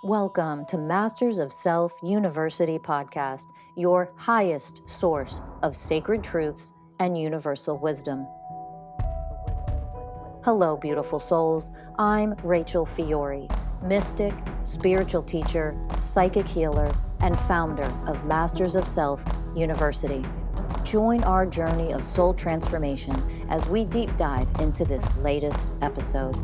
Welcome to Masters of Self University podcast, your highest source of sacred truths and universal wisdom. Hello, beautiful souls. I'm Rachel Fiori, mystic, spiritual teacher, psychic healer, and founder of Masters of Self University. Join our journey of soul transformation as we deep dive into this latest episode.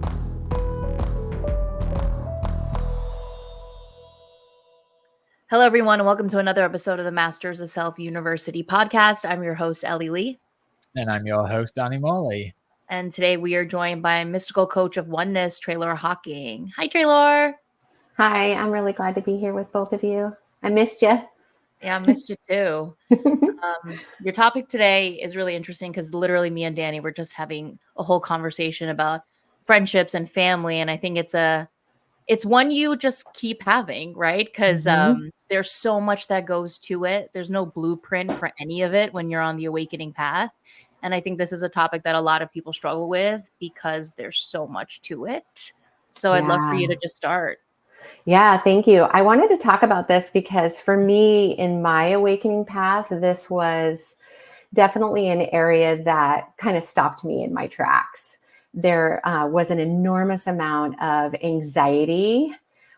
Hello, everyone, and welcome to another episode of the Masters of Self University podcast. I'm your host, Ellie Lee. And I'm your host, Danny Morley. And today we are joined by mystical coach of Oneness, Treloar Hocking. Hi, Treloar. Hi, I'm really glad to be here with both of you. I missed you. Yeah, I missed you too. Your topic today is really interesting because literally me and Danny were just having a whole conversation about friendships and family. And I think it's one you just keep having, right? Because there's so much that goes to it. There's no blueprint for any of it when you're on the awakening path. And I think this is a topic that a lot of people struggle with because there's so much to it. So I'd love for you to just start. Yeah, thank you. I wanted to talk about this because for me, in my awakening path, this was definitely an area that kind of stopped me in my tracks. There was an enormous amount of anxiety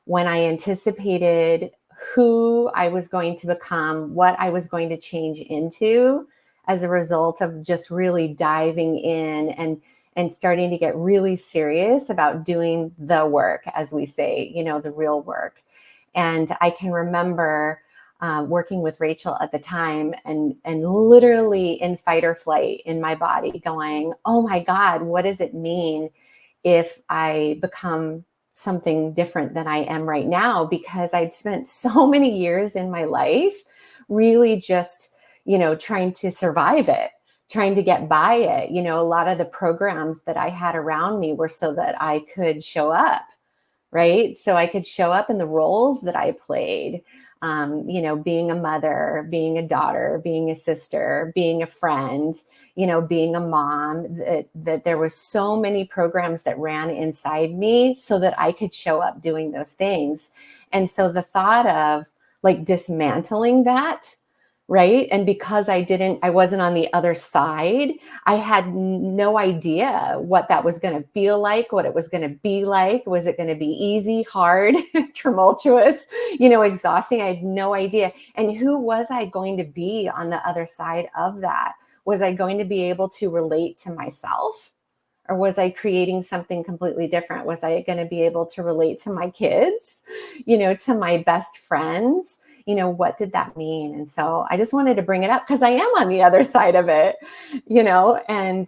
when I anticipated who I was going to become, what I was going to change into as a result of just really diving in and starting to get really serious about doing the work, as we say, the real work. And I can remember working with Rachel at the time and literally in fight or flight in my body going, oh my God, what does it mean if I become something different than I am right now? Because I'd spent so many years in my life really just, trying to survive it, trying to get by it. A lot of the programs that I had around me were so that I could show up, right? So I could show up in the roles that I played. Being a mother, being a daughter, being a sister, being a friend, being a mom, that there was so many programs that ran inside me so that I could show up doing those things. And so the thought of like dismantling that, right? And because I wasn't on the other side, I had no idea what that was going to feel like, what it was going to be like. Was it going to be easy, hard, tumultuous, exhausting? I had no idea. And who was I going to be on the other side of that? Was I going to be able to relate to myself? Or was I creating something completely different? Was I going to be able to relate to my kids, to my best friends? What did that mean? And so I just wanted to bring it up because I am on the other side of it, and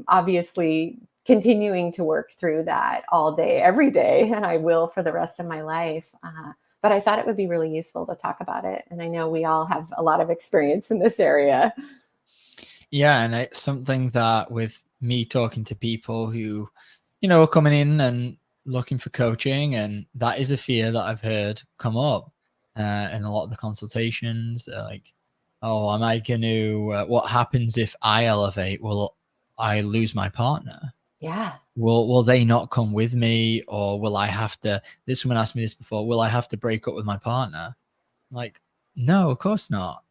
obviously continuing to work through that all day, every day, and I will for the rest of my life. But I thought it would be really useful to talk about it. And I know we all have a lot of experience in this area. Yeah, and it's something that with me talking to people who, are coming in and looking for coaching, and that is a fear that I've heard come up in a lot of the consultations, like, oh, am I going to, what happens if I elevate? Will I lose my partner? Yeah. Will they not come with me? Or will I have to, this woman asked me this before, will I have to break up with my partner? Like, no, of course not.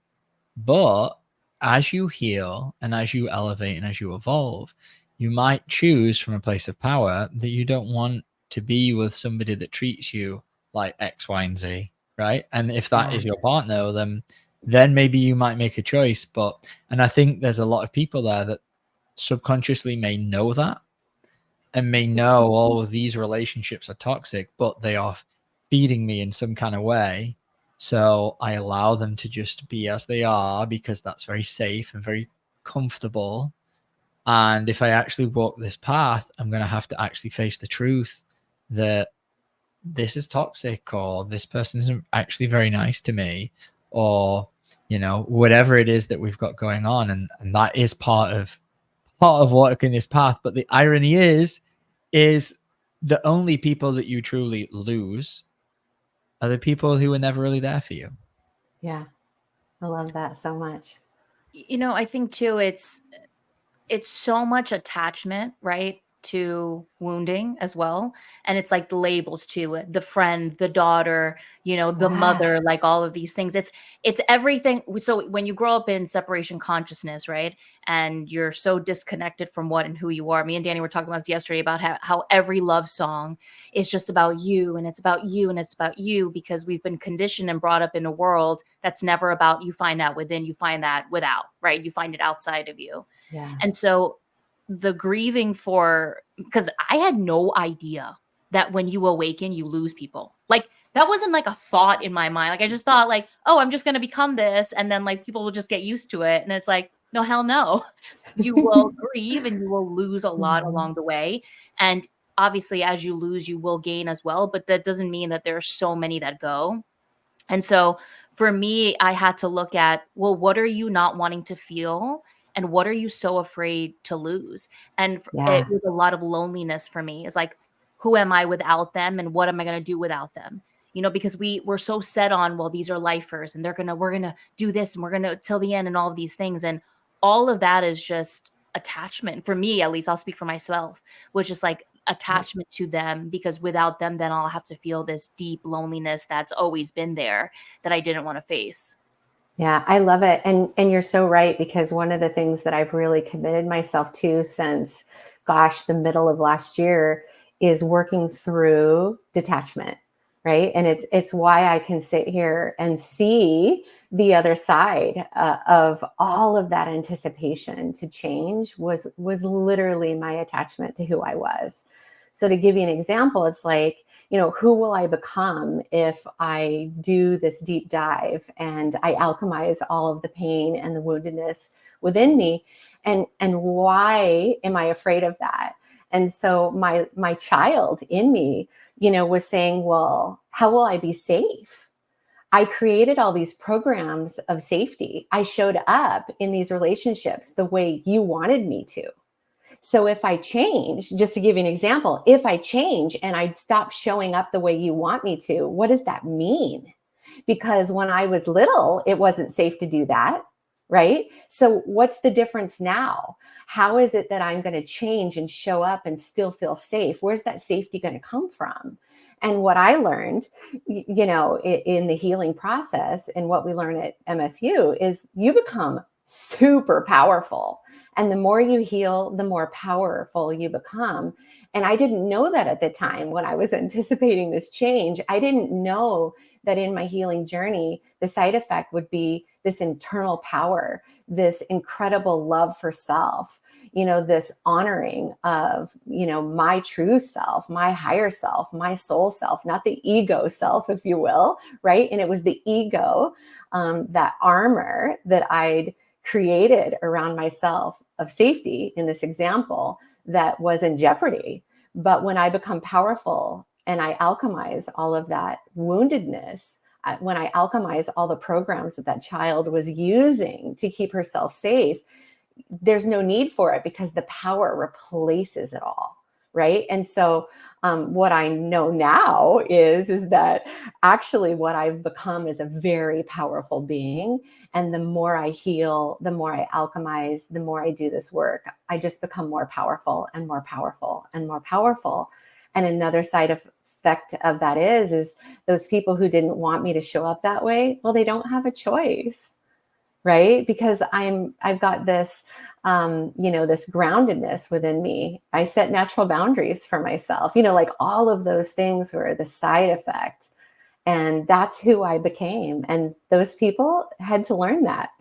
But as you heal and as you elevate and as you evolve, you might choose from a place of power that you don't want to be with somebody that treats you like X, Y, and Z, right? And if that is your partner, then maybe you might make a choice. And I think there's a lot of people there that subconsciously may know that and may know all of these relationships are toxic, but they are feeding me in some kind of way. So I allow them to just be as they are because that's very safe and very comfortable. And if I actually walk this path, I'm going to have to actually face the truth that this is toxic, or this person isn't actually very nice to me, or, whatever it is that we've got going on. And that is part of walking this path. But the irony is the only people that you truly lose are the people who were never really there for you. Yeah. I love that so much. I think too, it's so much attachment, right, to wounding as well. And it's like the labels to it, the friend, the daughter, the mother, like all of these things. It's everything. So when you grow up in separation consciousness, right? And you're so disconnected from what and who you are. Me and Danny were talking about this yesterday about how every love song is just about you, and it's about you, and it's about you, because we've been conditioned and brought up in a world that's never about you find that within, you find that without, right? You find it outside of you. Yeah. And so the grieving because I had no idea that when you awaken, you lose people. Like that wasn't like a thought in my mind. Like I just thought like, oh, I'm just going to become this. And then like people will just get used to it. And it's like, no, hell no. You will grieve and you will lose a lot along the way. And obviously as you lose, you will gain as well. But that doesn't mean that there are so many that go. And so for me, I had to look at, well, what are you not wanting to feel? And what are you so afraid to lose? And it was a lot of loneliness for me. It's like, who am I without them? And what am I going to do without them? Because we're so set on, well, these are lifers and we're going to do this and we're going to till the end and all of these things. And all of that is just attachment for me, at least I'll speak for myself, which is like attachment to them, because without them, then I'll have to feel this deep loneliness that's always been there that I didn't want to face. Yeah, I love it. And you're so right, because one of the things that I've really committed myself to since, the middle of last year is working through detachment, right? And it's why I can sit here and see the other side of all of that anticipation to change was literally my attachment to who I was. So to give you an example, it's like, who will I become if I do this deep dive and I alchemize all of the pain and the woundedness within me? And why am I afraid of that? And so my child in me, was saying, well, how will I be safe? I created all these programs of safety. I showed up in these relationships the way you wanted me to. So if I change, just to give you an example, if I change and I stop showing up the way you want me to, what does that mean? Because when I was little, it wasn't safe to do that, right? So what's the difference now? How is it that I'm going to change and show up and still feel safe? Where's that safety going to come from? And what I learned, in the healing process and what we learn at MSU is you become super powerful. And the more you heal, the more powerful you become. And I didn't know that at the time when I was anticipating this change. I didn't know that in my healing journey, the side effect would be this internal power, this incredible love for self, this honoring of, my true self, my higher self, my soul self, not the ego self, if you will, right? And it was the ego, that armor that I'd created around myself of safety in this example that was in jeopardy. But when I become powerful and I alchemize all of that woundedness, when I alchemize all the programs that child was using to keep herself safe, there's no need for it because the power replaces it all. Right. And so what I know now is that actually what I've become is a very powerful being. And the more I heal, the more I alchemize, the more I do this work, I just become more powerful and more powerful and more powerful. And another side effect of that is those people who didn't want me to show up that way, well, they don't have a choice. Right? Because I've got this, this groundedness within me. I set natural boundaries for myself, like all of those things were the side effect. And that's who I became. And those people had to learn that.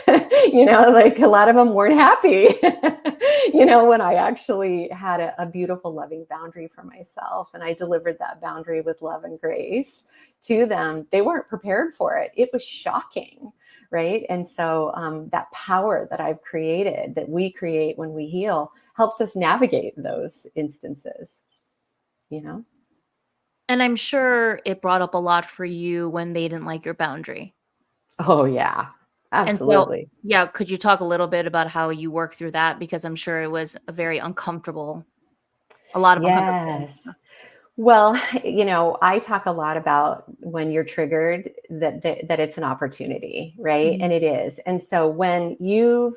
Like a lot of them weren't happy, when I actually had a beautiful, loving boundary for myself. And I delivered that boundary with love and grace to them. They weren't prepared for it. It was shocking. Right. And so that power that I've created, that we create when we heal, helps us navigate those instances, And I'm sure it brought up a lot for you when they didn't like your boundary. Oh, yeah, absolutely. And so, could you talk a little bit about how you work through that? Because I'm sure it was a very uncomfortable, a lot of uncomfortable. Yes. Well, I talk a lot about when you're triggered that it's an opportunity, right? Mm-hmm. And it is. And so when you've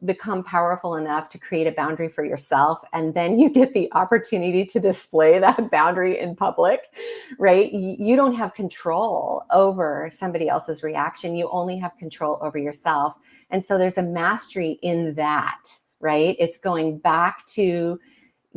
become powerful enough to create a boundary for yourself, and then you get the opportunity to display that boundary in public, right? You don't have control over somebody else's reaction. You only have control over yourself. And so there's a mastery in that, right? It's going back to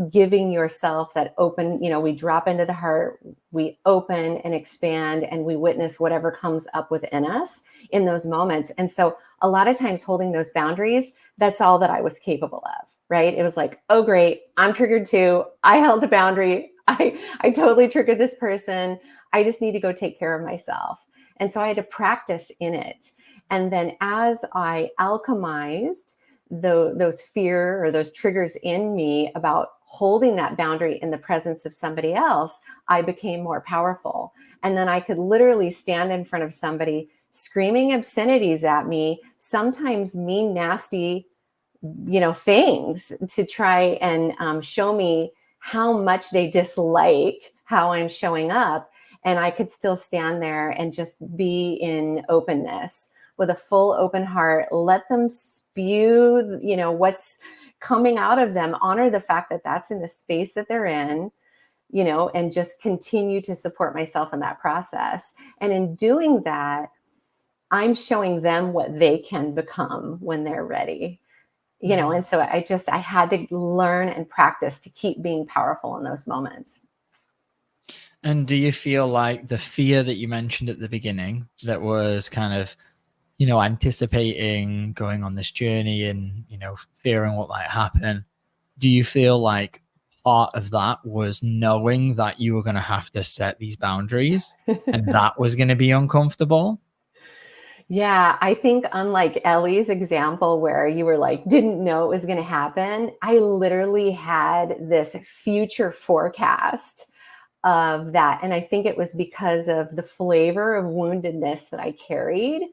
giving yourself that open, we drop into the heart, we open and expand, and we witness whatever comes up within us in those moments. And so a lot of times holding those boundaries, that's all that I was capable of, right? It was like, oh, great, I'm triggered too. I held the boundary. I totally triggered this person. I just need to go take care of myself. And so I had to practice in it. And then as I alchemized those fear or those triggers in me about holding that boundary in the presence of somebody else, I became more powerful. And then I could literally stand in front of somebody screaming obscenities at me, sometimes mean, nasty, things, to try and show me how much they dislike how I'm showing up. And I could still stand there and just be in openness with a full open heart, let them spew, what's coming out of them, honor the fact that that's in the space that they're in, and just continue to support myself in that process. And in doing that, I'm showing them what they can become when they're ready, and so I had to learn and practice to keep being powerful in those moments. And do you feel like the fear that you mentioned at the beginning, that was kind of, anticipating going on this journey and, fearing what might happen, do you feel like part of that was knowing that you were going to have to set these boundaries and that was going to be uncomfortable? Yeah, I think unlike Ellie's example where you were like, didn't know it was going to happen, I literally had this future forecast of that. And I think it was because of the flavor of woundedness that I carried.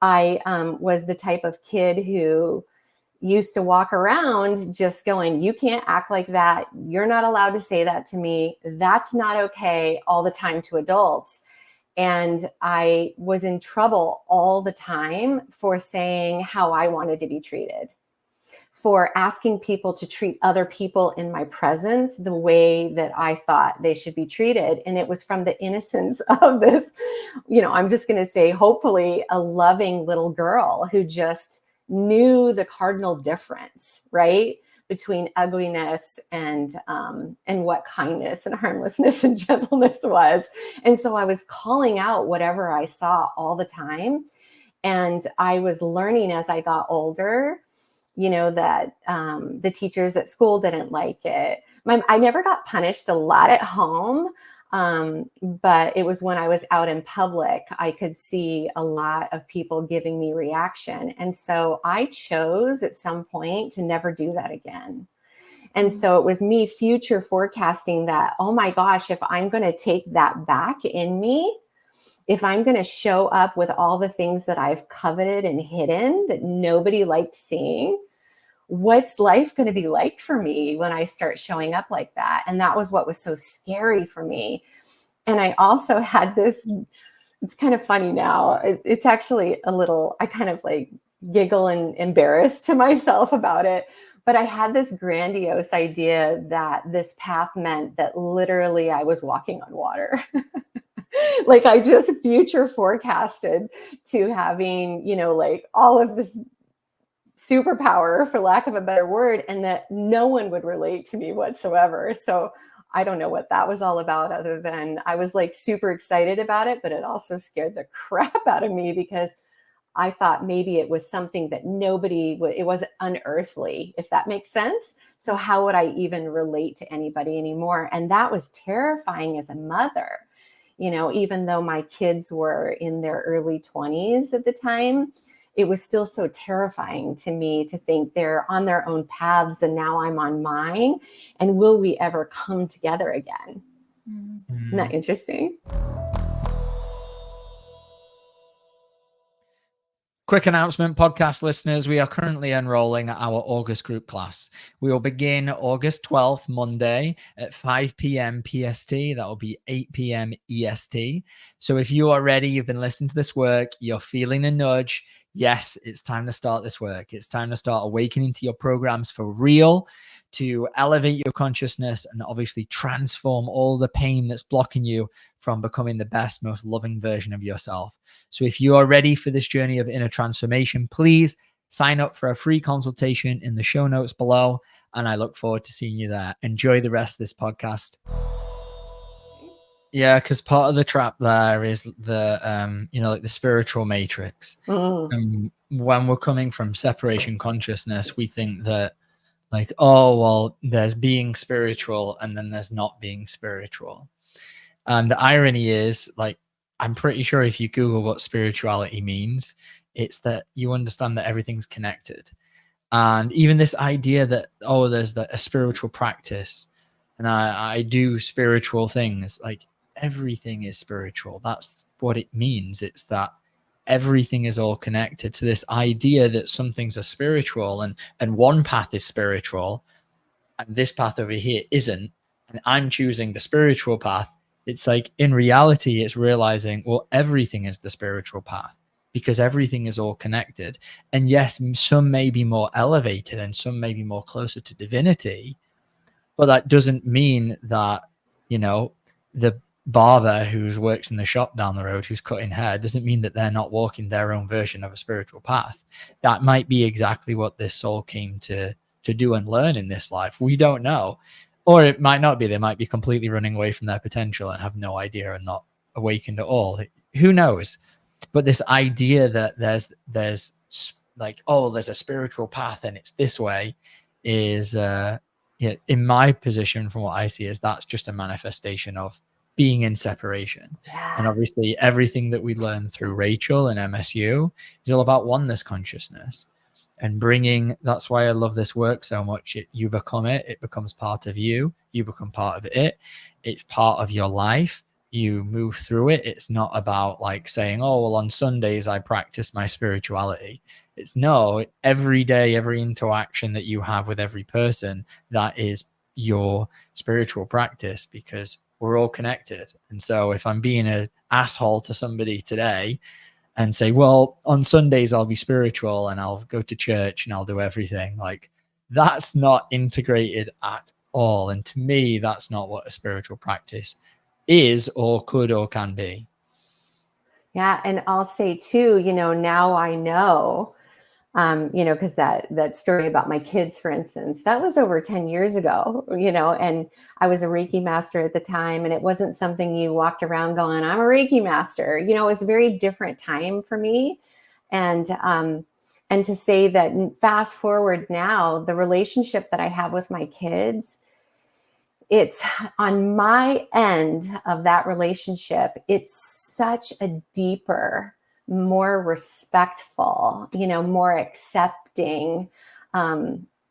I was the type of kid who used to walk around just going, you can't act like that. You're not allowed to say that to me. That's not okay, all the time to adults. And I was in trouble all the time for saying how I wanted to be treated, for asking people to treat other people in my presence the way that I thought they should be treated. And it was from the innocence of this, I'm just going to say, hopefully a loving little girl who just knew the cardinal difference, right, between ugliness and what kindness and harmlessness and gentleness was. And so I was calling out whatever I saw all the time. And I was learning as I got older, that the teachers at school didn't like it. I never got punished a lot at home, but it was when I was out in public, I could see a lot of people giving me reaction. And so I chose at some point to never do that again. And so it was me future forecasting that, oh my gosh, if I'm going to take that back in me, if I'm going to show up with all the things that I've coveted and hidden that nobody liked seeing, what's life going to be like for me when I start showing up like that? And that was what was so scary for me. And I also had this, it's kind of funny now. It's actually a little, I kind of like giggle and embarrassed to myself about it. But I had this grandiose idea that this path meant that literally I was walking on water. Like I just future forecasted to having, like all of this superpower, for lack of a better word, and that no one would relate to me whatsoever. So I don't know what that was all about, other than I was like super excited about it, but it also scared the crap out of me because I thought maybe it was something that it was unearthly, if that makes sense. So how would I even relate to anybody anymore? And that was terrifying as a mother, even though my kids were in their early 20s at the time. It was still so terrifying to me to think they're on their own paths and now I'm on mine. And will we ever come together again? Mm-hmm. Isn't that interesting? Quick announcement, podcast listeners. We are currently enrolling our August group class. We will begin August 12th, Monday at 5 p.m. PST. That will be 8 p.m. EST. So if you are ready, you've been listening to this work, you're feeling a nudge, yes, it's time to start this work. It's time to start awakening to your programs for real, to elevate your consciousness and obviously transform all the pain that's blocking you from becoming the best, most loving version of yourself. So if you are ready for this journey of inner transformation, please sign up for a free consultation in the show notes below. And I look forward to seeing you there. Enjoy the rest of this podcast. Yeah, because part of the trap there is the, like the spiritual matrix. When we're coming from separation consciousness, we think that like, oh, well, there's being spiritual and then there's not being spiritual. And the irony is, like, I'm pretty sure if you Google what spirituality means, it's that you understand that everything's connected. And even this idea that, oh, there's a spiritual practice and I do spiritual things, like everything is spiritual. That's what it means. It's that everything is all connected. So this idea that some things are spiritual and one path is spiritual and this path over here isn't, and I'm choosing the spiritual path. It's like, in reality, it's realizing, well, everything is the spiritual path because everything is all connected. And yes, some may be more elevated and some may be more closer to divinity, but that doesn't mean that, the barber who works in the shop down the road who's cutting hair doesn't mean that they're not walking their own version of a spiritual path. That might be exactly what this soul came to do and learn in this life. We don't know. Or it might not be. They might be completely running away from their potential and have no idea and not awakened at all. Who knows? But this idea that there's like, oh, there's a spiritual path and it's this way is in my position, from what I see, is that's just a manifestation of being in separation. Yeah. And obviously everything that we learn through Rachel and MSU is all about oneness consciousness and bringing. That's why I love this work so much. You become it becomes part of you become part of it's part of your life. You move through it. It's not about like saying, oh, well, on Sundays I practice my spirituality. It's no, every day, every interaction that you have with every person, that is your spiritual practice, because we're all connected. And so if I'm being an asshole to somebody today and say, well, on Sundays I'll be spiritual and I'll go to church and I'll do everything, like, that's not integrated at all. And to me, that's not what a spiritual practice is or could or can be. Yeah. And I'll say too, now I know, because that story about my kids, for instance, that was over 10 years ago, and I was a Reiki master at the time, and it wasn't something you walked around going, I'm a Reiki master. It was a very different time for me. And to say that fast forward now, the relationship that I have with my kids, it's on my end of that relationship. It's such a deeper, more respectful, more accepting,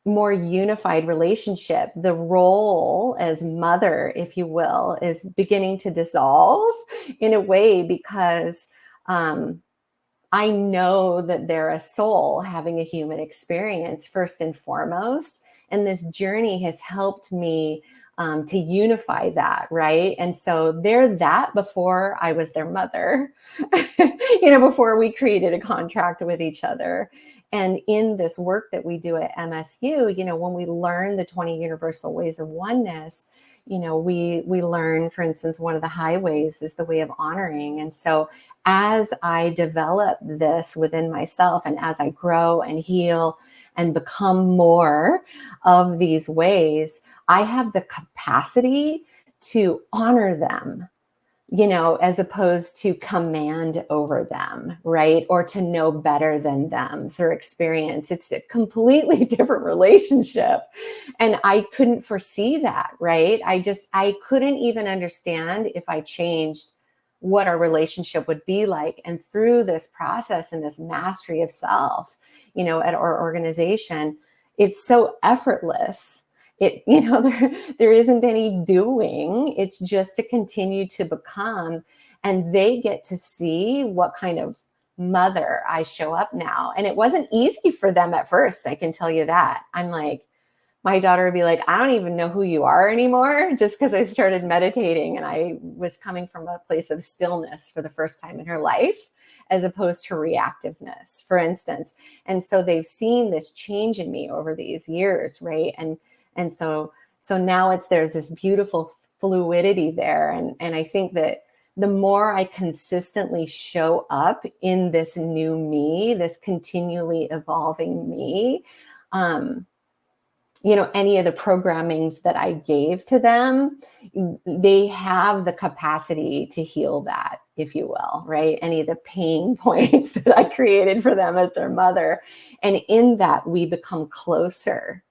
more unified relationship. The role as mother, if you will, is beginning to dissolve in a way because I know that they're a soul having a human experience first and foremost. And this journey has helped me to unify that, right? And so they're that before I was their mother, before we created a contract with each other. And in this work that we do at MSU, when we learn the 20 universal ways of oneness, we learn, for instance, one of the highways is the way of honoring. And so as I develop this within myself and as I grow and heal and become more of these ways, I have the capacity to honor them, as opposed to command over them, right? Or to know better than them through experience. It's a completely different relationship. And I couldn't foresee that, right? I couldn't even understand if I changed what our relationship would be like. And through this process and this mastery of self, at our organization, it's so effortless. There isn't any doing. It's just to continue to become, and they get to see what kind of mother I show up now. And it wasn't easy for them at first. I can tell you that. I'm like, my daughter would be like, I don't even know who you are anymore, just because I started meditating and I was coming from a place of stillness for the first time in her life, as opposed to reactiveness, for instance. And so they've seen this change in me over these years, right? And so now there's this beautiful fluidity there. And I think that the more I consistently show up in this new me, this continually evolving me, any of the programmings that I gave to them, they have the capacity to heal that, if you will, right? Any of the pain points that I created for them as their mother. And in that, we become closer,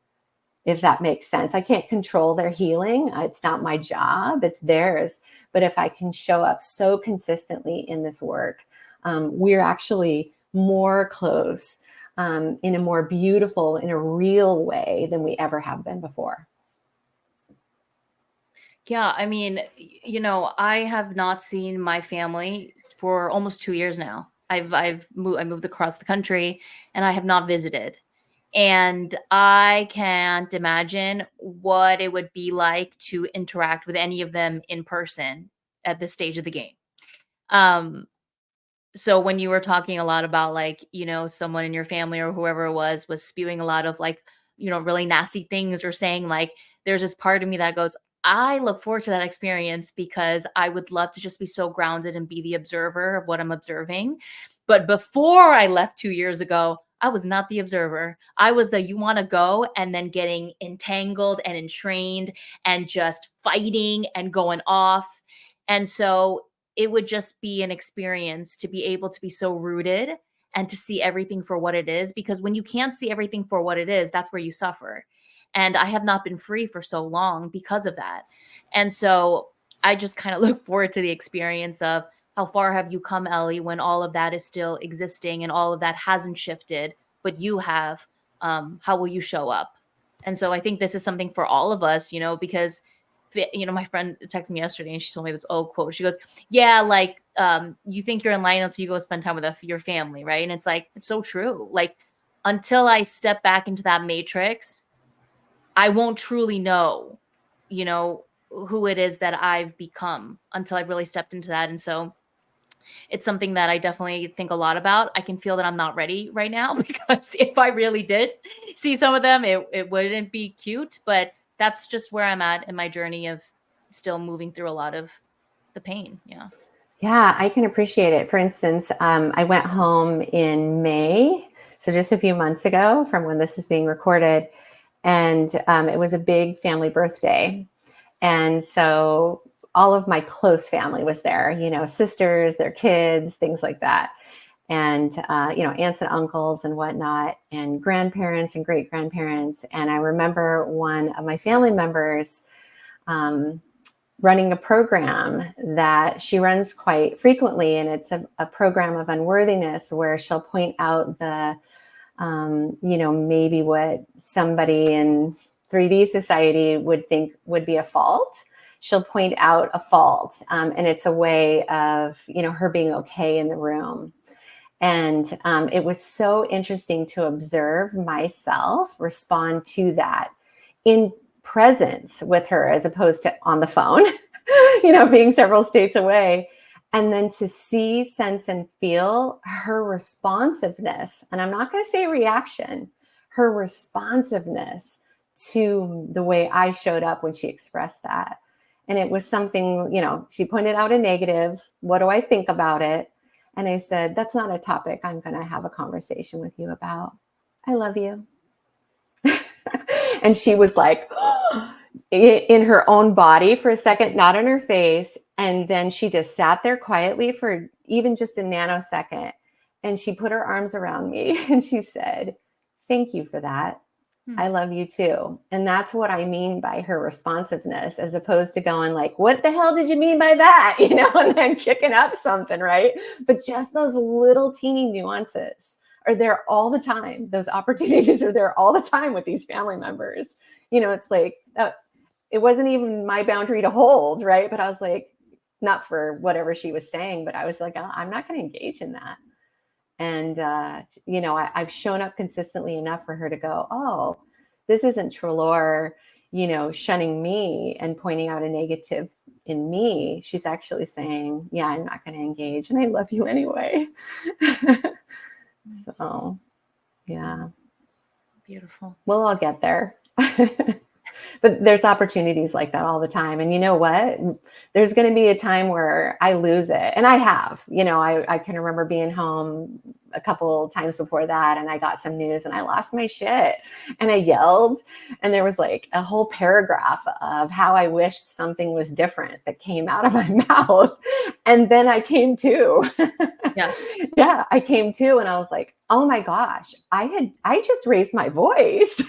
if that makes sense. I can't control their healing. It's not my job, it's theirs. But if I can show up so consistently in this work, we're actually more close, in a more beautiful, in a real way than we ever have been before. Yeah, I mean, I have not seen my family for almost 2 years now. I moved across the country and I have not visited. And I can't imagine what it would be like to interact with any of them in person at this stage of the game. So when you were talking a lot about, like, someone in your family or whoever it was spewing a lot of, like, really nasty things, or saying, like, there's this part of me that goes, I look forward to that experience, because I would love to just be so grounded and be the observer of what I'm observing. But before I left 2 years ago, I was not the observer. I was the, you want to go, and then getting entangled and entrained and just fighting and going off. And so it would just be an experience to be able to be so rooted and to see everything for what it is. Because when you can't see everything for what it is, that's where you suffer. And I have not been free for so long because of that. And so I just kind of look forward to the experience of, how far have you come, Ellie, when all of that is still existing and all of that hasn't shifted, but you have. How will you show up? And so I think this is something for all of us, because my friend texted me yesterday and she told me this old quote. She goes, yeah, like, you think you're enlightened, so you go spend time with your family, right? And it's like, it's so true. Like, until I step back into that matrix, I won't truly know, who it is that I've become, until I've really stepped into that. And so it's something that I definitely think a lot about. I can feel that I'm not ready right now, because if I really did see some of them, it wouldn't be cute. But that's just where I'm at in my journey of still moving through a lot of the pain. Yeah. Yeah, I can appreciate it. For instance, I went home in May, so just a few months ago from when this is being recorded, and it was a big family birthday. And so all of my close family was there, sisters, their kids, things like that. And, aunts and uncles and whatnot, and grandparents and great grandparents. And I remember one of my family members running a program that she runs quite frequently. And it's a program of unworthiness, where she'll point out the, maybe what somebody in 3D society would think would be a fault. She'll point out a fault. And it's a way of, her being okay in the room. And it was so interesting to observe myself respond to that in presence with her, as opposed to on the phone, being several states away. And then to see, sense, and feel her responsiveness. And I'm not going to say reaction, her responsiveness to the way I showed up when she expressed that. And it was something, she pointed out a negative. What do I think about it? And I said, that's not a topic I'm going to have a conversation with you about. I love you. And she was like, in her own body for a second, not in her face. And then she just sat there quietly for even just a nanosecond. And she put her arms around me and she said, thank you for that. I love you too. And that's what I mean by her responsiveness, as opposed to going like, what the hell did you mean by that? And then kicking up something, right? But just those little teeny nuances are there all the time. Those opportunities are there all the time with these family members. It's like, it wasn't even my boundary to hold, right? But I was like, not for whatever she was saying, but I was like, I'm not going to engage in that. And, I've shown up consistently enough for her to go, oh, this isn't Treloar, shunning me and pointing out a negative in me. She's actually saying, yeah, I'm not going to engage, and I love you anyway. So, yeah. Beautiful. We'll all get there. But there's opportunities like that all the time. And you know what? There's going to be a time where I lose it. And I have, I can remember being home a couple times before that, and I got some news and I lost my shit and I yelled. And there was like a whole paragraph of how I wished something was different that came out of my mouth. And then I came to. Yeah. Yeah, I came to, and I was like, oh my gosh, I just raised my voice.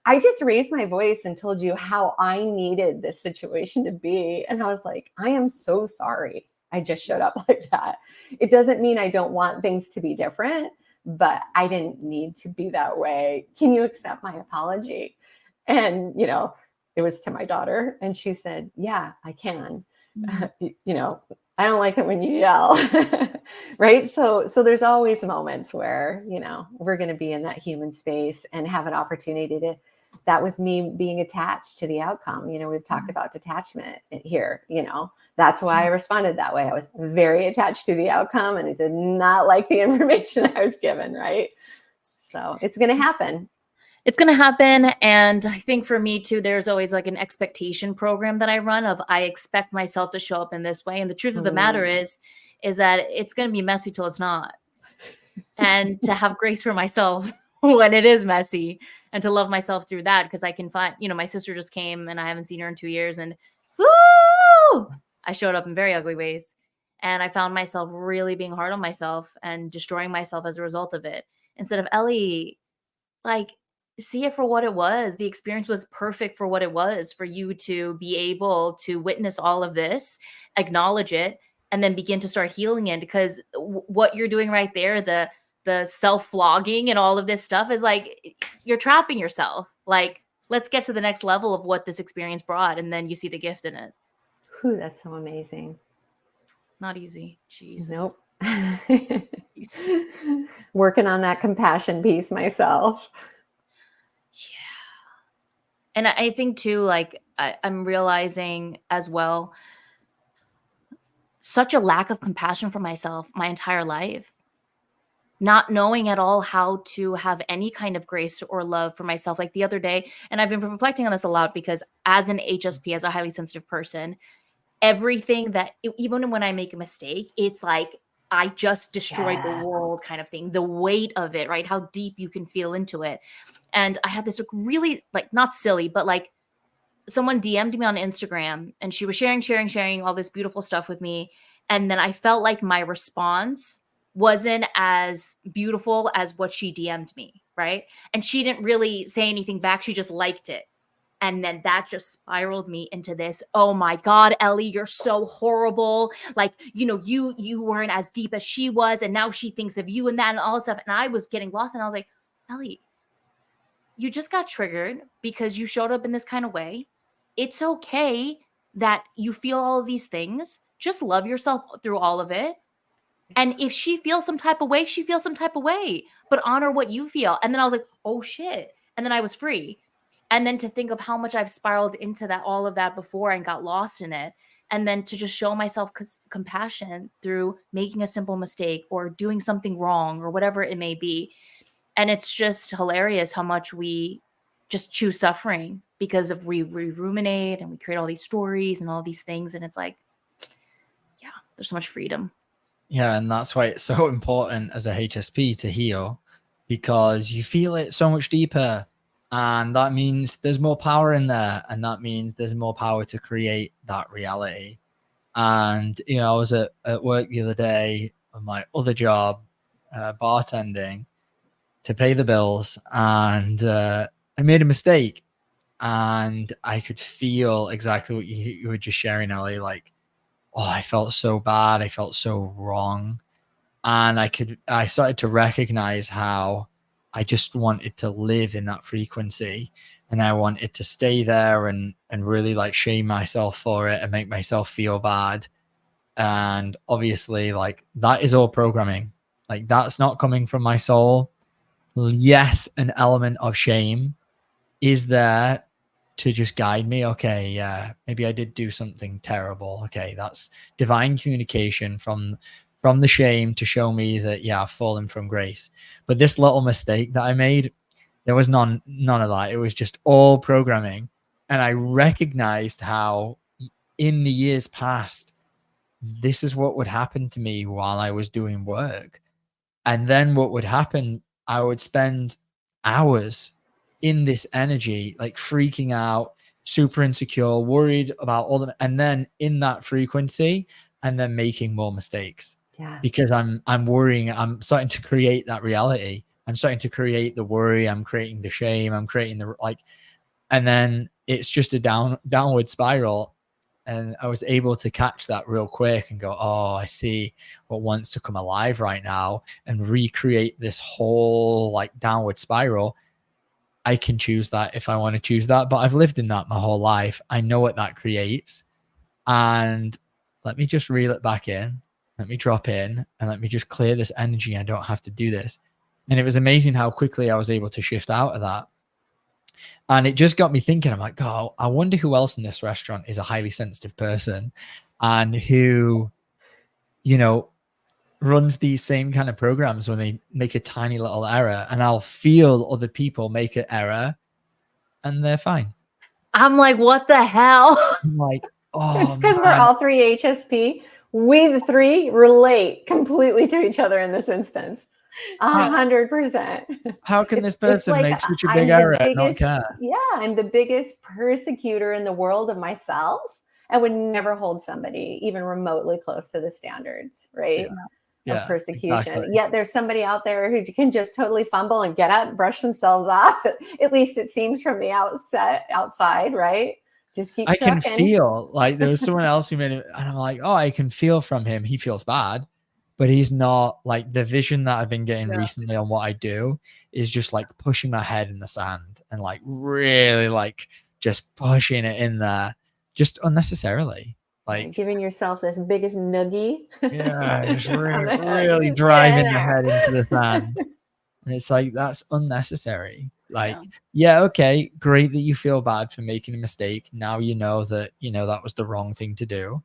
I just raised my voice and told you how I needed this situation to be. And I was like, I am so sorry I just showed up like that. It doesn't mean I don't want things to be different, but I didn't need to be that way. Can you accept my apology? And, it was to my daughter. And she said, yeah, I can. I don't like it when you yell. Right. So there's always moments where, we're going to be in that human space and have an opportunity to, that was me being attached to the outcome. We've talked about detachment here, that's why I responded that way. I was very attached to the outcome, and I did not like the information I was given. Right. So it's going to happen. It's going to happen. And I think for me too, there's always like an expectation program that I run of, I expect myself to show up in this way. And the truth of the matter is that it's going to be messy till it's not. And to have grace for myself when it is messy, and to love myself through that. Because I can find, my sister just came and I haven't seen her in 2 years, and woo, I showed up in very ugly ways. And I found myself really being hard on myself and destroying myself as a result of it. Instead of, Ellie, like, see it for what it was. The experience was perfect for what it was, for you to be able to witness all of this, acknowledge it, and then begin to start healing it. Because what you're doing right there, the self-flogging and all of this stuff, is like, you're trapping yourself. Like, let's get to the next level of what this experience brought, and then you see the gift in it. Whew, that's so amazing. Not easy. Jesus. Nope. Working on that compassion piece myself. Yeah. And I think too, like, I'm realizing as well, such a lack of compassion for myself my entire life. Not knowing at all how to have any kind of grace or love for myself. Like the other day, and I've been reflecting on this a lot, because as an HSP, as a highly sensitive person, everything that, even when I make a mistake, it's like, I just destroyed the world kind of thing. The weight of it, right? How deep you can feel into it. And I had this really, like, not silly, but like, someone DM'd me on Instagram, and she was sharing all this beautiful stuff with me. And then I felt like my response wasn't as beautiful as what she DM'd me, right? And she didn't really say anything back. She just liked it. And then that just spiraled me into this, oh my God, Ellie, you're so horrible. Like, you weren't as deep as she was, and now she thinks of you and that and all this stuff. And I was getting lost, and I was like, Ellie, you just got triggered because you showed up in this kind of way. It's okay that you feel all of these things. Just love yourself through all of it. And if she feels some type of way, she feels some type of way, but honor what you feel. And then I was like, oh shit. And then I was free. And then to think of how much I've spiraled into that, all of that before, and got lost in it. And then to just show myself compassion through making a simple mistake or doing something wrong or whatever it may be. And it's just hilarious how much we just choose suffering because of we ruminate and we create all these stories and all these things. And it's like, yeah, there's so much freedom. Yeah, and that's why it's so important as a HSP to heal, because you feel it so much deeper. And that means there's more power in there. And that means there's more power to create that reality. And, I was at work the other day on my other job, bartending, to pay the bills. And I made a mistake. And I could feel exactly what you were just sharing, Ellie. Like, oh, I felt so bad. I felt so wrong. And I started to recognize how I just wanted to live in that frequency, and I wanted to stay there and really like shame myself for it and make myself feel bad. And obviously, like, that is all programming. Like, that's not coming from my soul. Yes, an element of shame, is there to just guide me. Okay, yeah, maybe I did do something terrible. Okay, that's divine communication from the shame to show me that, yeah, I've fallen from grace. But this little mistake that I made, there was none of that. It was just all programming. And I recognized how in the years past, this is what would happen to me while I was doing work. And then what would happen, I would spend hours in this energy, like freaking out, super insecure, worried about all the, and then in that frequency, and then making more mistakes. Yeah. Because I'm worrying, I'm starting to create that reality. I'm starting to create the worry, I'm creating the shame, I'm creating the like, and then it's just a downward spiral. And I was able to catch that real quick and go, oh, I see what wants to come alive right now, and recreate this whole like downward spiral. I can choose that if I want to choose that, but I've lived in that my whole life. I know what that creates. And let me just reel it back in. Let me drop in and let me just clear this energy. I don't have to do this. And it was amazing how quickly I was able to shift out of that. And it just got me thinking, I'm like, oh, I wonder who else in this restaurant is a highly sensitive person and who, you know, runs these same kind of programs when they make a tiny little error, and I'll feel other people make an error and they're fine. I'm like, what the hell? I'm like, oh, it's because we're all 3 HSP. We the 3 relate completely to each other in this instance. 100%. How can this person like, make such a big error and not care? Yeah, I'm the biggest persecutor in the world of myself. I would never hold somebody even remotely close to the standards, right? Yeah. Of persecution. Exactly. Yet there's somebody out there who can just totally fumble and get up and brush themselves off. At least it seems from the outside, right? Just keep trucking. I can feel like there was someone else who made it, and I'm like, oh, I can feel from him. He feels bad, but he's not. Like, the vision that I've been getting recently on what I do is just like pushing my head in the sand and like really like just pushing it in there just unnecessarily. Like giving yourself this biggest noogie. Yeah, just really driving the head into the sand. And it's like, that's unnecessary. Like, yeah, okay, great that you feel bad for making a mistake. Now you know that, you know, that was the wrong thing to do.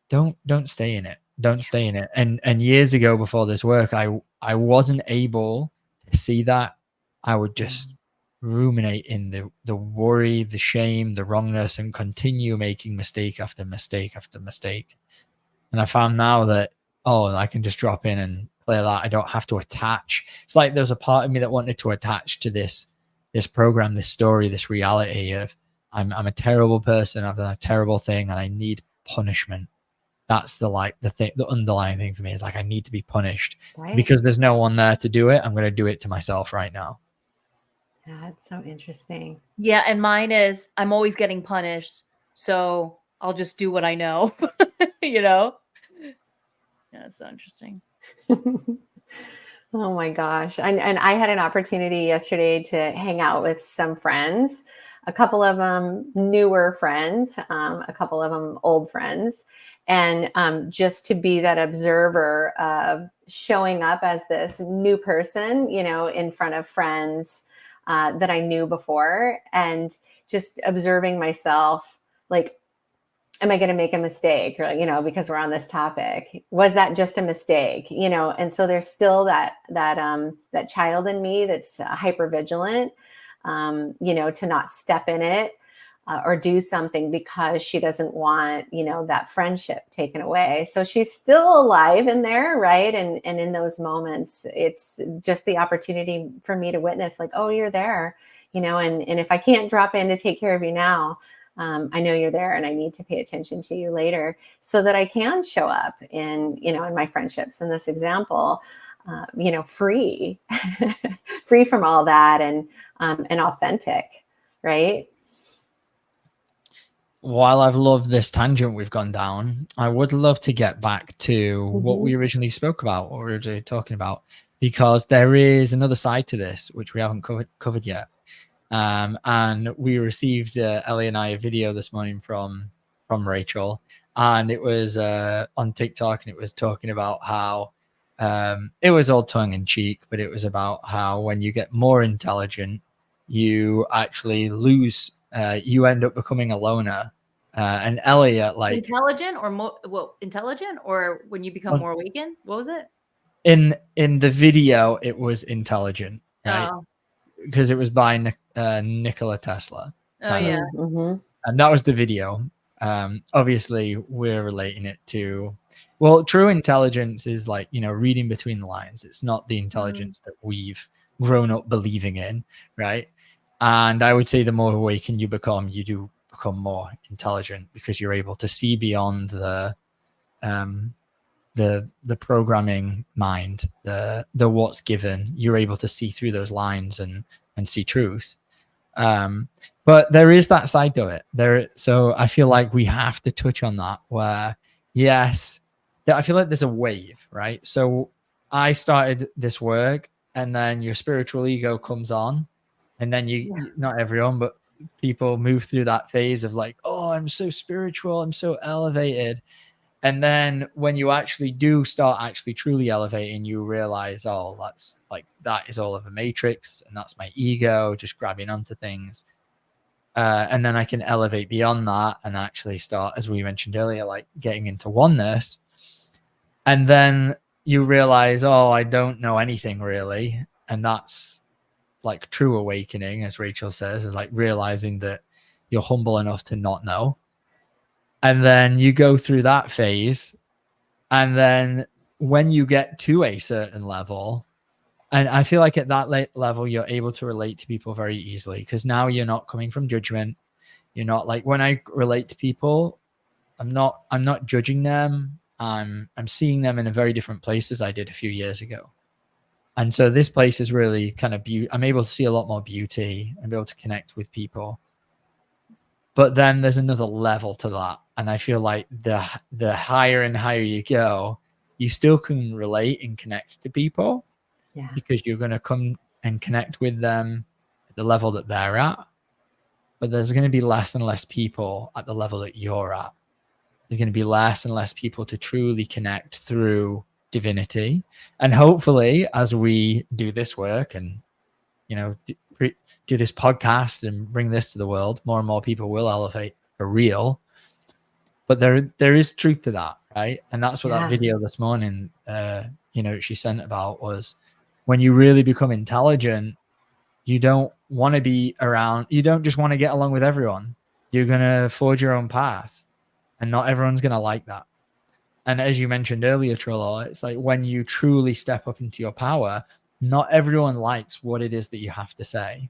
Don't stay in it. Don't stay in it. And years ago, before this work, I wasn't able to see that. I would just ruminate in the worry, the shame, the wrongness, and continue making mistake after mistake after mistake. And I found now that, oh, I can just drop in and clear that. I don't have to attach. It's like there's a part of me that wanted to attach to this program, this story, this reality of I'm a terrible person, I've done a terrible thing, and I need punishment. That's the underlying thing for me is like, I need to be punished because there's no one there to do it. I'm going to do it to myself right now. That's so interesting. Yeah, and mine is I'm always getting punished, so I'll just do what I know. You know? Yeah, it's so interesting. Oh my gosh. And I had an opportunity yesterday to hang out with some friends, a couple of them newer friends, a couple of them old friends, and just to be that observer of showing up as this new person, you know, in front of friends that I knew before, and just observing myself, like, am I going to make a mistake? Or, you know, because we're on this topic, was that just a mistake? You know, and so there's still that child in me that's hyper vigilant, you know, to not step in it or do something because she doesn't want, you know, that friendship taken away. So she's still alive in there, right? And in those moments, it's just the opportunity for me to witness, like, oh, you're there, you know, and if I can't drop in to take care of you now, I know you're there, and I need to pay attention to you later so that I can show up in, you know, in my friendships in this example, you know, free from all that, and authentic, right? While I've loved this tangent we've gone down, I would love to get back to what we originally spoke about, what we were originally talking about, because there is another side to this, which we haven't covered yet. And we received, Ellie and I, a video this morning from Rachel, and it was on TikTok, and it was talking about how it was all tongue in cheek, but it was about how when you get more intelligent, you actually lose, you end up becoming a loner. And Ellie at like intelligent or intelligent, or when you become more awakened? What was it? In the video, it was intelligent, right? Oh, Because it was by Nikola Tesla. oh yeah. And that was the video. Obviously, we're relating it to, well, true intelligence is like, you know, reading between the lines. It's not the intelligence that we've grown up believing in, right? And I would say the more awakened you become, you do become more intelligent because you're able to see beyond the programming mind, the what's given. You're able to see through those lines and see truth. But there is that side to it there. So I feel like we have to touch on that, where yes, I feel like there's a wave, right? So I started this work, and then your spiritual ego comes on, and then not everyone, but people move through that phase of like, oh, I'm so spiritual, I'm so elevated. And then when you actually do start actually truly elevating, you realize, oh, that's like, that is all of a matrix, and that's my ego just grabbing onto things. And then I can elevate beyond that and actually start, as we mentioned earlier, like getting into oneness. And then you realize, oh, I don't know anything really. And that's like true awakening, as Rachel says, is like realizing that you're humble enough to not know. And then you go through that phase. And then when you get to a certain level, and I feel like at that level, you're able to relate to people very easily, because now you're not coming from judgment. You're not like, when I relate to people, I'm not judging them. I'm seeing them in a very different place as I did a few years ago. And so this place is really kind of I'm able to see a lot more beauty and be able to connect with people. But then there's another level to that. And I feel like the higher and higher you go, you still can relate and connect to people, because you're going to come and connect with them at the level that they're at. But there's going to be less and less people at the level that you're at. There's going to be less and less people to truly connect through divinity. And hopefully, as we do this work and, you know, do this podcast and bring this to the world, more and more people will elevate for real. But there is truth to that, right? And that's what that video this morning, you know, she sent about, was when you really become intelligent, you don't want to be around, you don't just want to get along with everyone. You're going to forge your own path, and not everyone's going to like that. And as you mentioned earlier, Treloar, it's like when you truly step up into your power, not everyone likes what it is that you have to say.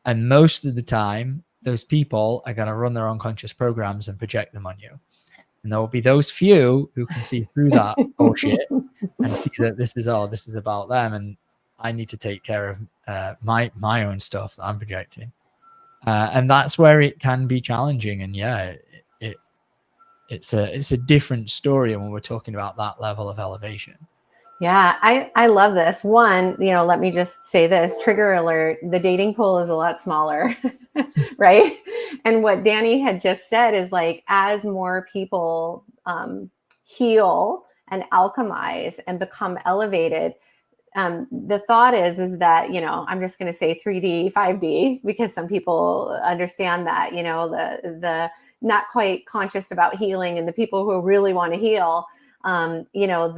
And most of the time, those people are going to run their unconscious programs and project them on you. And there will be those few who can see through that bullshit and see that this is about them, and I need to take care of my own stuff that I'm projecting. And that's where it can be challenging. And yeah, it's a different story when we're talking about that level of elevation. Yeah, I love this. One, you know, let me just say this, trigger alert, the dating pool is a lot smaller, right? And what Danny had just said is like, as more people heal and alchemize and become elevated, the thought is that, you know, I'm just going to say 3D, 5D, because some people understand that, you know, the not quite conscious about healing and the people who really want to heal, you know,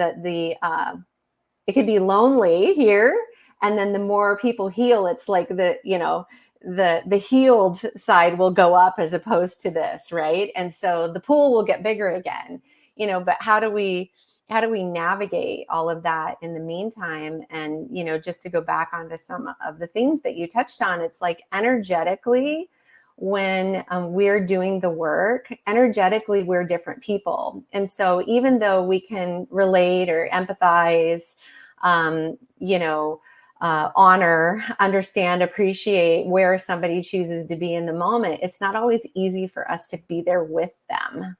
it could be lonely here. And then the more people heal, it's like the healed side will go up as opposed to this, right? And so the pool will get bigger again, you know, but how do we navigate all of that in the meantime? And, you know, just to go back onto some of the things that you touched on, it's like energetically, when we're doing the work, energetically, we're different people. And so even though we can relate or empathize, you know, honor, understand, appreciate where somebody chooses to be in the moment, it's not always easy for us to be there with them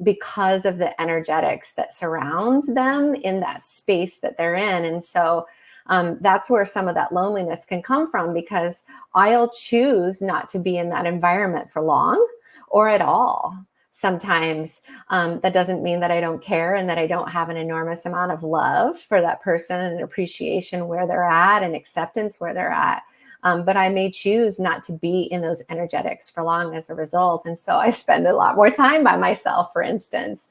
because of the energetics that surrounds them in that space that they're in. And so that's where some of that loneliness can come from, because I'll choose not to be in that environment for long or at all. Sometimes that doesn't mean that I don't care and that I don't have an enormous amount of love for that person and appreciation where they're at and acceptance where they're at. But I may choose not to be in those energetics for long as a result. And so I spend a lot more time by myself, for instance,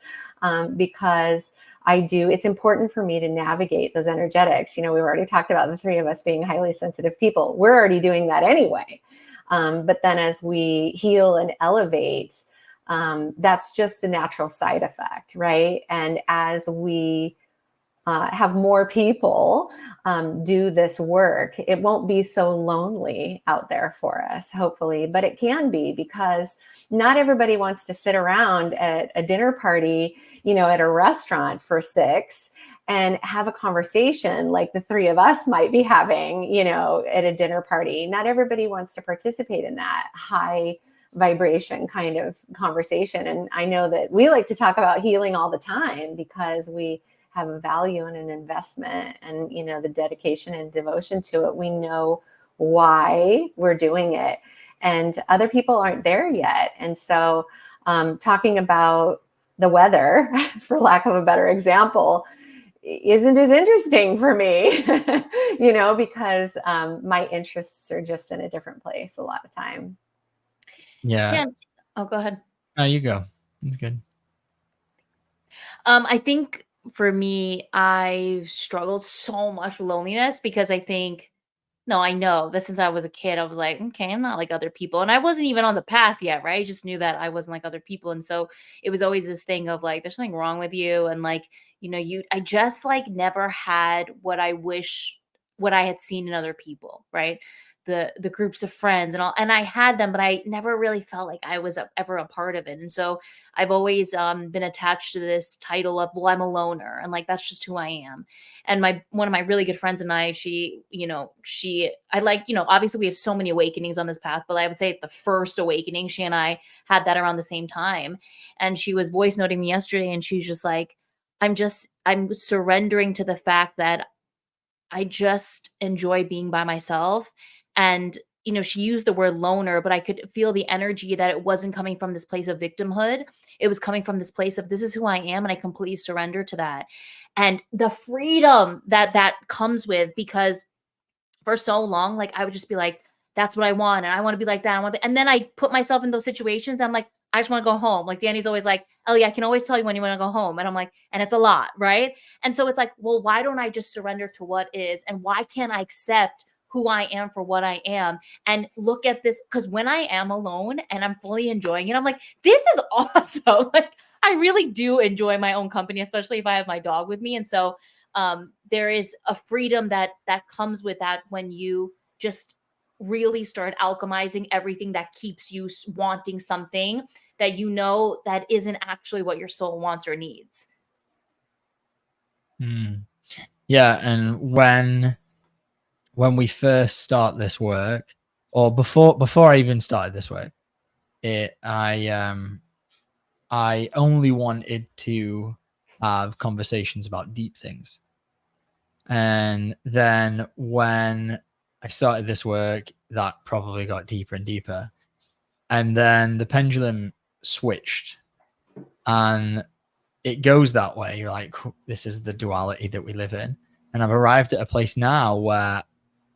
because it's important for me to navigate those energetics. We've already talked about the three of us being highly sensitive people. We're already doing that anyway. But then as we heal and elevate, that's just a natural side effect, right? And as we have more people do this work, it won't be so lonely out there for us, hopefully. But it can be, because not everybody wants to sit around at a dinner party, at a restaurant for 6 and have a conversation like the three of us might be having, at a dinner party. Not everybody wants to participate in that high vibration kind of conversation. And I know that we like to talk about healing all the time because we have a value and an investment and, the dedication and devotion to it. We know why we're doing it, and other people aren't there yet. And so talking about the weather, for lack of a better example, isn't as interesting for me, because my interests are just in a different place a lot of time. Yeah. Oh, go ahead. Oh, you go. It's good. I think for me, I've struggled so much with loneliness because I know that since I was a kid, I was like, okay, I'm not like other people. And I wasn't even on the path yet, right? I just knew that I wasn't like other people. And so it was always this thing of like, there's something wrong with you. And like, I just like never had what I had seen in other people, right? The groups of friends and all, and I had them, but I never really felt like I was ever a part of it. And so I've always been attached to this title of, well, I'm a loner, and like that's just who I am. And one of my really good friends and I, obviously we have so many awakenings on this path, but I would say the first awakening, she and I had that around the same time. And she was voice noting me yesterday, and she's just like, I'm surrendering to the fact that I just enjoy being by myself. And, she used the word loner, but I could feel the energy that it wasn't coming from this place of victimhood. It was coming from this place of, this is who I am, and I completely surrender to that. And the freedom that comes with, because for so long, like I would just be like, that's what I want. And I want to be like that. And then I put myself in those situations. I'm like, I just want to go home. Like Danny's always like, Ellie, I can always tell you when you want to go home. And I'm like, and it's a lot, right? And so it's like, well, why don't I just surrender to what is? And why can't I accept who I am for what I am and look at this? Because when I am alone and I'm fully enjoying it, I'm like, this is awesome. Like I really do enjoy my own company, especially if I have my dog with me. And so there is a freedom that comes with that when you just really start alchemizing everything that keeps you wanting something that that isn't actually what your soul wants or needs. Yeah, and when we first start this work, or before I even started this work, I only wanted to have conversations about deep things. And then when I started this work, that probably got deeper and deeper. And then the pendulum switched, and it goes that way. You're like, this is the duality that we live in. And I've arrived at a place now where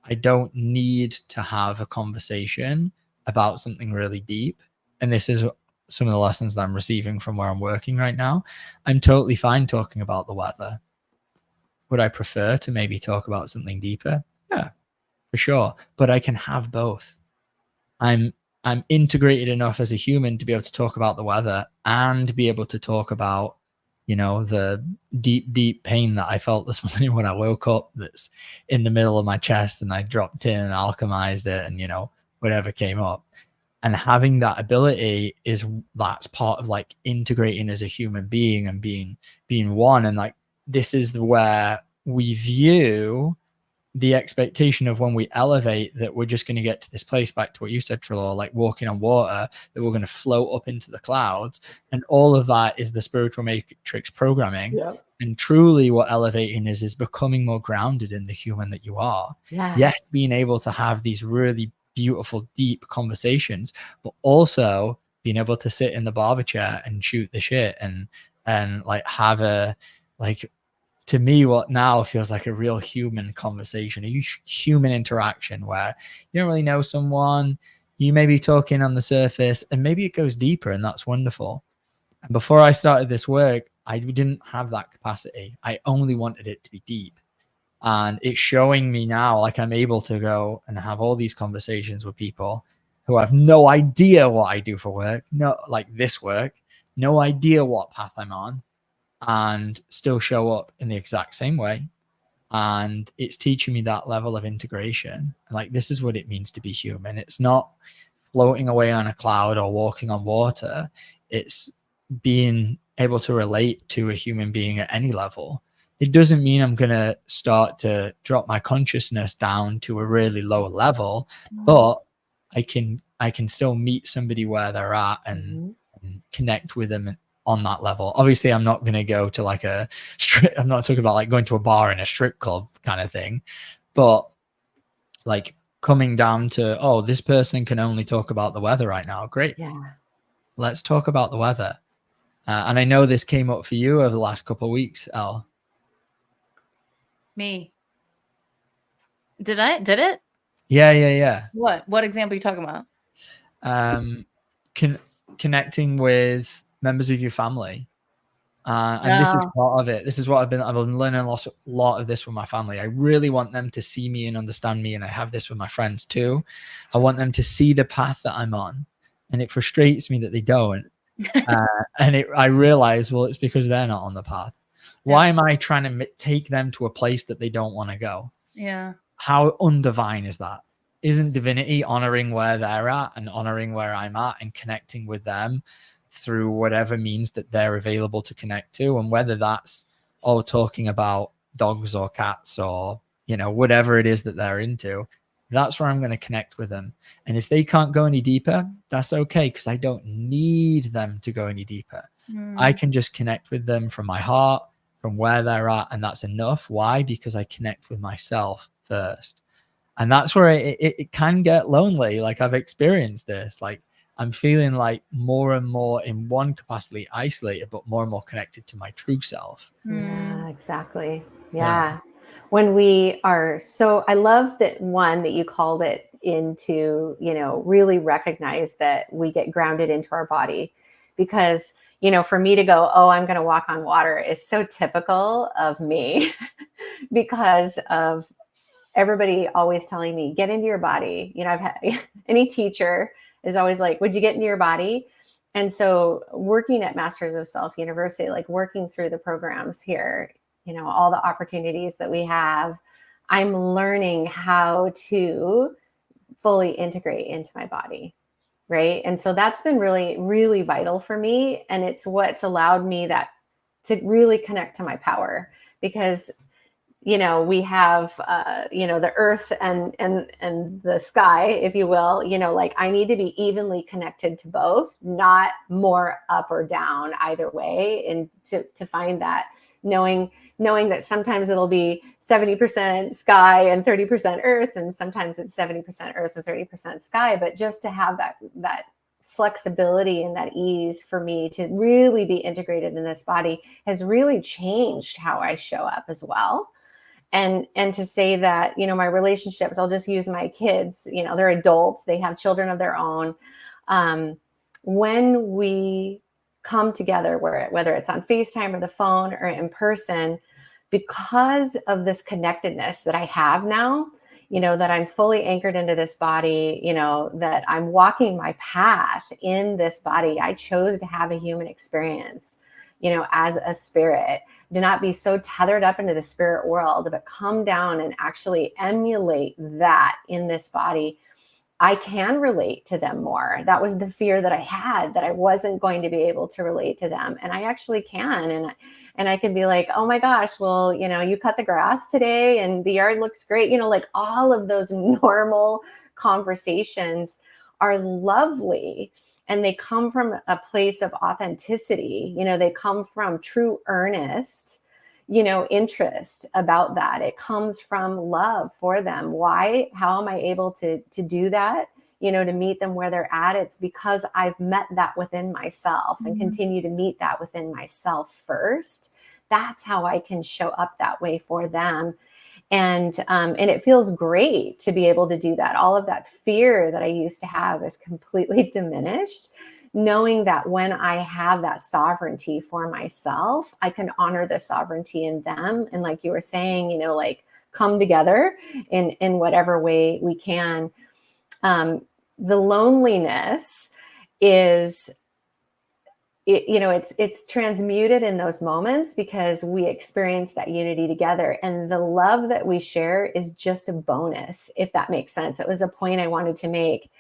I don't need to have a conversation about something really deep. And this is some of the lessons that I'm receiving from where I'm working right now. I'm totally fine talking about the weather. Would I prefer to maybe talk about something deeper? Yeah, for sure. But I can have both. I'm integrated enough as a human to be able to talk about the weather and be able to talk about, the deep pain that I felt this morning when I woke up, that's in the middle of my chest, and I dropped in and alchemized it, and whatever came up. And having that ability that's part of like integrating as a human being and being one. And like, this is where we view the expectation of when we elevate that we're just going to get to this place, back to what you said, Treloar, like walking on water, that we're going to float up into the clouds. And all of that is the spiritual matrix programming. Yep. And truly what elevating is becoming more grounded in the human that you are. Yeah. Yes, being able to have these really beautiful, deep conversations, but also being able to sit in the barber chair and shoot the shit and like have to me, what now feels like a real human conversation, a human interaction where you don't really know someone, you may be talking on the surface, and maybe it goes deeper, and that's wonderful. And before I started this work, I didn't have that capacity. I only wanted it to be deep. And it's showing me now, like, I'm able to go and have all these conversations with people who have no idea what I do for work, no, like this work, no idea what path I'm on, and still show up in the exact same way. And it's teaching me that level of integration. Like, this is what it means to be human. It's not floating away on a cloud or walking on water. It's being able to relate to a human being at any level. It doesn't mean I'm going to start to drop my consciousness down to a really low level, but I can still meet somebody where they're at and connect with them on that level. Obviously, I'm not going to go to like a strip. I'm not talking about like going to a bar in a strip club kind of thing, but like coming down to, oh, this person can only talk about the weather right now. Great. Yeah. Let's talk about the weather. And I know this came up for you over the last couple of weeks, Elle. Me. Did it? Yeah. What example are you talking about? Connecting with members of your family. And this is part of it. This is what I've been learning a lot of this with my family. I really want them to see me and understand me. And I have this with my friends too. I want them to see the path that I'm on. And it frustrates me that they don't. And I realize, well, it's because they're not on the path. Why am I trying to take them to a place that they don't want to go? Yeah. How undivine is that? Isn't divinity honoring where they're at and honoring where I'm at and connecting with them through whatever means that they're available to connect to? And whether that's all talking about dogs or cats or, you know, whatever it is that they're into, that's where I'm going to connect with them. And if they can't go any deeper, that's okay, because I don't need them to go any deeper. I can just connect with them from my heart, from where they're at, and that's enough. Why? Because I connect with myself first. And that's where it can get lonely. Like, I've experienced this. Like, I'm feeling like more and more in one capacity isolated, but more and more connected to my true self. Yeah, exactly. Yeah. When we are I love that one that you called it into, you know, really recognize that we get grounded into our body, because, you know, for me to go, oh, I'm going to walk on water is so typical of me because of everybody always telling me, get into your body. You know, I've had any teacher is always like, would you get into your body? And so working at Masters of Self University, like working through the programs here, you know, all the opportunities that we have, I'm learning how to fully integrate into my body. Right. And so that's been really, really vital for me. And it's what's allowed me to really connect to my power, because, you know, we have, you know, the earth and the sky, if you will, you know, like I need to be evenly connected to both, not more up or down either way. And to find that, knowing that sometimes it'll be 70% sky and 30% earth, and sometimes it's 70% earth and 30% sky, but just to have that flexibility and that ease for me to really be integrated in this body has really changed how I show up as well. And to say that, you know, my relationships, I'll just use my kids, you know, they're adults, they have children of their own. When we come together, whether it's on FaceTime or the phone or in person, because of this connectedness that I have now, you know, that I'm fully anchored into this body, you know, that I'm walking my path in this body. I chose to have a human experience, you know, as a spirit, to not be so tethered up into the spirit world, but come down and actually emulate that in this body. I can relate to them more. That was the fear that I had, that I wasn't going to be able to relate to them. And I actually can. And I can be like, oh my gosh, well, you know, you cut the grass today and the yard looks great. You know, like all of those normal conversations are lovely. And they come from a place of authenticity. You know, they come from true earnest, you know, interest about that. It comes from love for them. Why? How am I able to do that? You know, to meet them where they're at? It's because I've met that within myself and continue to meet that within myself first. that's how I can show up that way for them. And it feels great to be able to do that. All of that fear that I used to have is completely diminished, knowing that when I have that sovereignty for myself, I can honor the sovereignty in them. And like you were saying, you know, like come together in whatever way we can. The loneliness is, you know, it's transmuted in those moments because we experience that unity together, and the love that we share is just a bonus, if that makes sense. It was a point I wanted to make.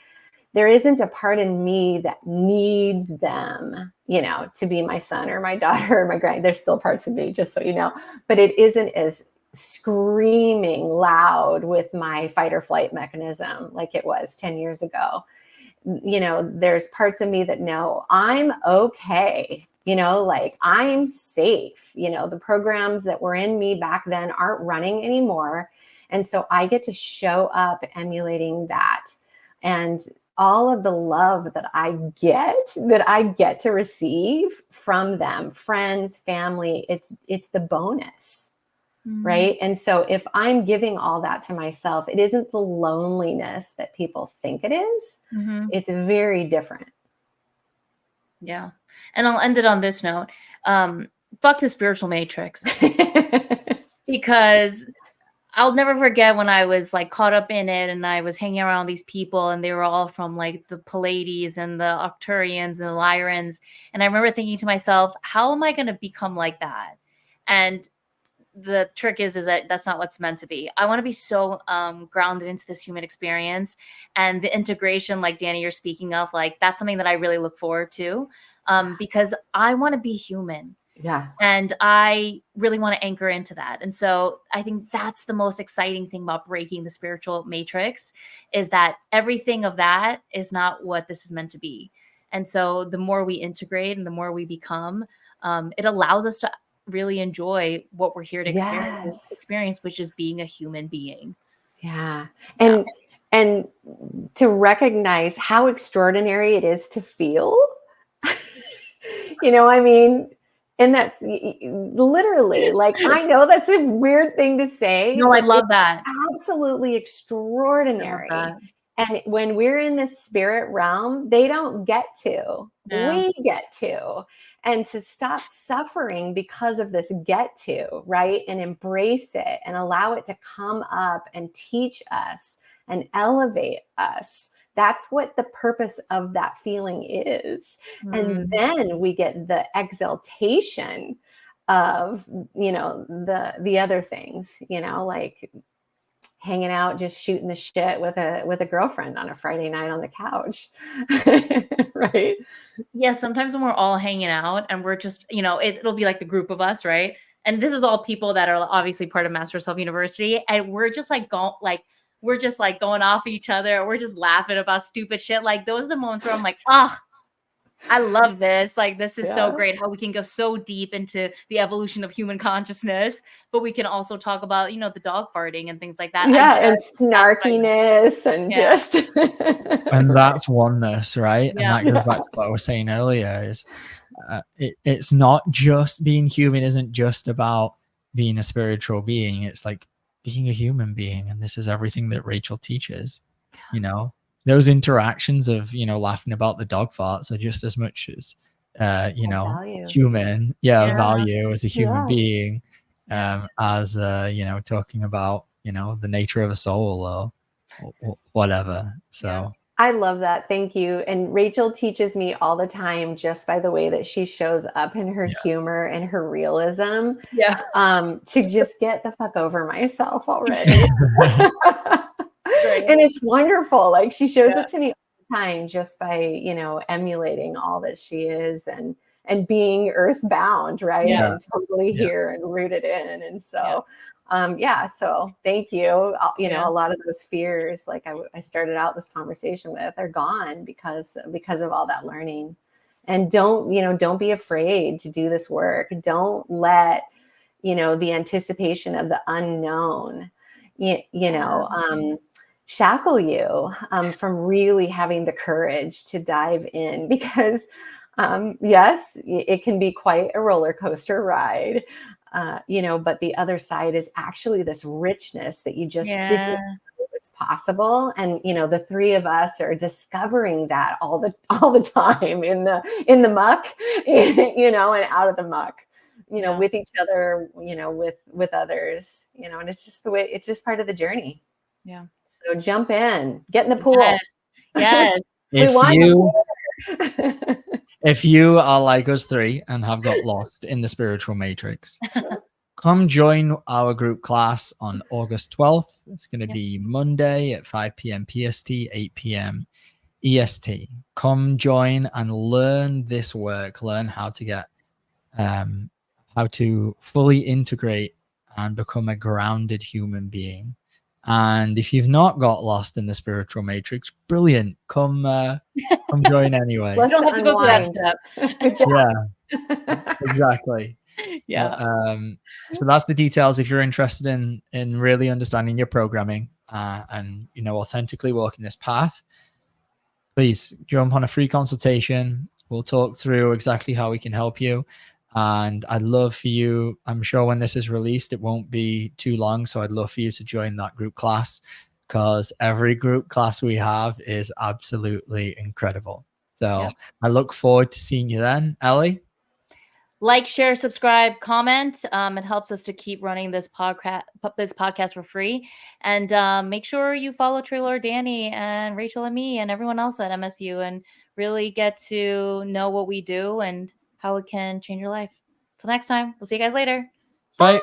There isn't a part in me that needs them, you know, to be my son or my daughter or my grand. There's still parts of me, just so you know, but it isn't as screaming loud with my fight or flight mechanism like it was 10 years ago. You know, there's parts of me that know I'm okay, you know, like I'm safe. You know, the programs that were in me back then aren't running anymore. And so I get to show up emulating that. And all of the love that I get to receive from them, friends, family, it's the bonus. Right. And so if I'm giving all that to myself, it isn't the loneliness that people think it is. It's very different. Yeah. And I'll end it on this note. Fuck the spiritual matrix. Because I'll never forget when I was like caught up in it and I was hanging around these people and they were all from like the Pleiades and the Arcturians and the Lyrans. And I remember thinking to myself, how am I going to become like that? And the trick is that that's not what's meant to be. I want to be so grounded into this human experience, and the integration, like Danny, you're speaking of, like that's something that I really look forward to, because I want to be human. Yeah. And I really want to anchor into that. And so I think that's the most exciting thing about breaking the spiritual matrix, is that everything of that is not what this is meant to be. And so the more we integrate and the more we become, it allows us to really enjoy what we're here to experience, which is being a human being. Yeah. And to recognize how extraordinary it is to feel, you know, I mean, and that's literally, like, I know that's a weird thing to say. No, I love that. Absolutely extraordinary. And when we're in the spirit realm, they don't get to. Yeah. We get to. And to stop suffering because of this get to, right? And embrace it and allow it to come up and teach us and elevate us. That's what the purpose of that feeling is. And then we get the exaltation of, you know, the other things, you know, like hanging out, just shooting the shit with a girlfriend on a Friday night on the couch. Right. Yeah. Sometimes when we're all hanging out and we're just, you know, it'll be like the group of us, right? And this is all people that are obviously part of Master Self University. And we're just like going off each other. We're just laughing about stupid shit. Like those are the moments where I'm like, I love this. Like, this is so great how we can go so deep into the evolution of human consciousness, but we can also talk about, you know, the dog farting and things like that. Yeah. And snarkiness and just. And that's oneness, right? And that goes back to what I was saying earlier, is it's not just being human, isn't just about being a spiritual being. It's like being a human being. And this is everything that Rachel teaches, you know. Those interactions of, you know, laughing about the dog farts are just as much as, you know, value. human, value as a human being, as, you know, talking about, you know, the nature of a soul or whatever. So I love that. Thank you. And Rachel teaches me all the time, just by the way that she shows up in her humor and her realism, to just get the fuck over myself already. And it's wonderful. Like, she shows it to me all the time, just by, you know, emulating all that she is and being earthbound, right? And totally here and rooted in. And so, so thank you. You know, a lot of those fears, like I started out this conversation with, are gone because of all that learning. And don't be afraid to do this work. Don't let, you know, the anticipation of the unknown, shackle you from really having the courage to dive in, because yes, it can be quite a roller coaster ride. but the other side is actually this richness that you just Yeah. didn't know was possible. And, the three of us are discovering that all the time in the muck, and out of the muck, Yeah. with each other, with others, and it's just it's just part of the journey. Yeah. So jump in, get in the pool. Yes. Yes. We want you. If you are like us three and have got lost in the spiritual matrix, come join our group class on August 12th. It's going to be Monday at 5 p.m. PST, 8 p.m. EST. Come join and learn this work, learn how to get, how to fully integrate and become a grounded human being. And if you've not got lost in the spiritual matrix, brilliant. Come join anyway. You don't have to go through that step. Good job. Yeah, exactly. Yeah. So that's the details. If you're interested in really understanding your programming and authentically walking this path, please jump on a free consultation. We'll talk through exactly how we can help you. And I'd love for you, I'm sure when this is released, it won't be too long. So I'd love for you to join that group class, because every group class we have is absolutely incredible. So I look forward to seeing you then. Ellie? Like, share, subscribe, comment. It helps us to keep running this podcast for free. And make sure you follow Treloar, Danny, and Rachel and me and everyone else at MSU, and really get to know what we do and how it can change your life. Till next time, we'll see you guys later. Bye.